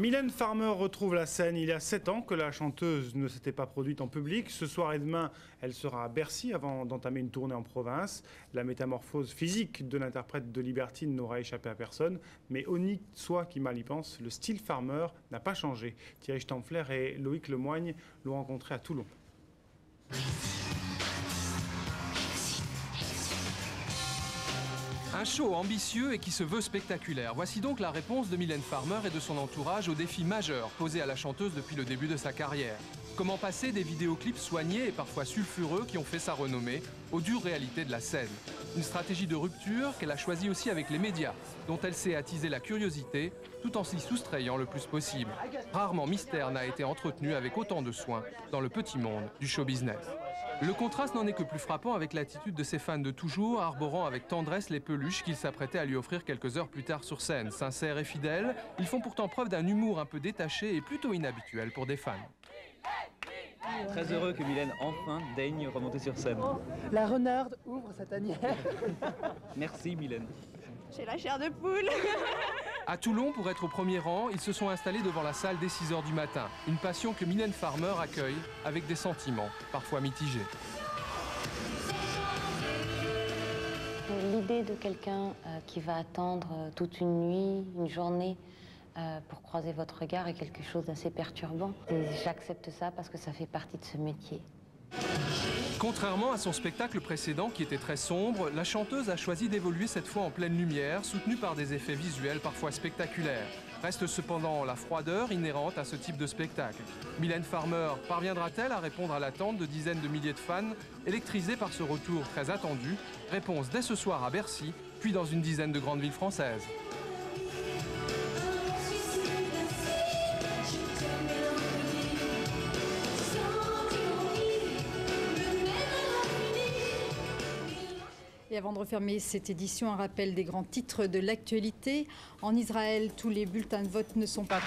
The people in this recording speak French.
Mylène Farmer retrouve la scène. Il y a 7 ans que la chanteuse ne s'était pas produite en public. Ce soir et demain, elle sera à Bercy avant d'entamer une tournée en province. La métamorphose physique de l'interprète de Libertine n'aura échappé à personne. Mais honni soit qui mal y pense, le style Farmer n'a pas changé. Thierry Stampfler et Loïc Lemoigne l'ont rencontré à Toulon. Un show ambitieux et qui se veut spectaculaire. Voici donc la réponse de Mylène Farmer et de son entourage au défi majeur posé à la chanteuse depuis le début de sa carrière. Comment passer des vidéoclips soignés et parfois sulfureux qui ont fait sa renommée aux dures réalités de la scène. Une stratégie de rupture qu'elle a choisie aussi avec les médias, dont elle sait attiser la curiosité tout en s'y soustrayant le plus possible. Rarement mystère n'a été entretenu avec autant de soin dans le petit monde du show business. Le contraste n'en est que plus frappant avec l'attitude de ses fans de toujours, arborant avec tendresse les peluches qu'ils s'apprêtaient à lui offrir quelques heures plus tard sur scène. Sincères et fidèles, ils font pourtant preuve d'un humour un peu détaché et plutôt inhabituel pour des fans. Très heureux que Mylène enfin daigne remonter sur scène. La renarde ouvre sa tanière. Merci Mylène. J'ai la chair de poule. À Toulon, pour être au premier rang, ils se sont installés devant la salle dès 6 h du matin. Une passion que Mylène Farmer accueille avec des sentiments, parfois mitigés. L'idée de quelqu'un qui va attendre toute une nuit, une journée, pour croiser votre regard est quelque chose d'assez perturbant. Et j'accepte ça parce que ça fait partie de ce métier. Contrairement à son spectacle précédent qui était très sombre, la chanteuse a choisi d'évoluer cette fois en pleine lumière, soutenue par des effets visuels parfois spectaculaires. Reste cependant la froideur inhérente à ce type de spectacle. Mylène Farmer parviendra-t-elle à répondre à l'attente de dizaines de milliers de fans, électrisés par ce retour très attendu? Réponse dès ce soir à Bercy, puis dans une dizaine de grandes villes françaises. Et avant de refermer cette édition, un rappel des grands titres de l'actualité. En Israël, tous les bulletins de vote ne sont pas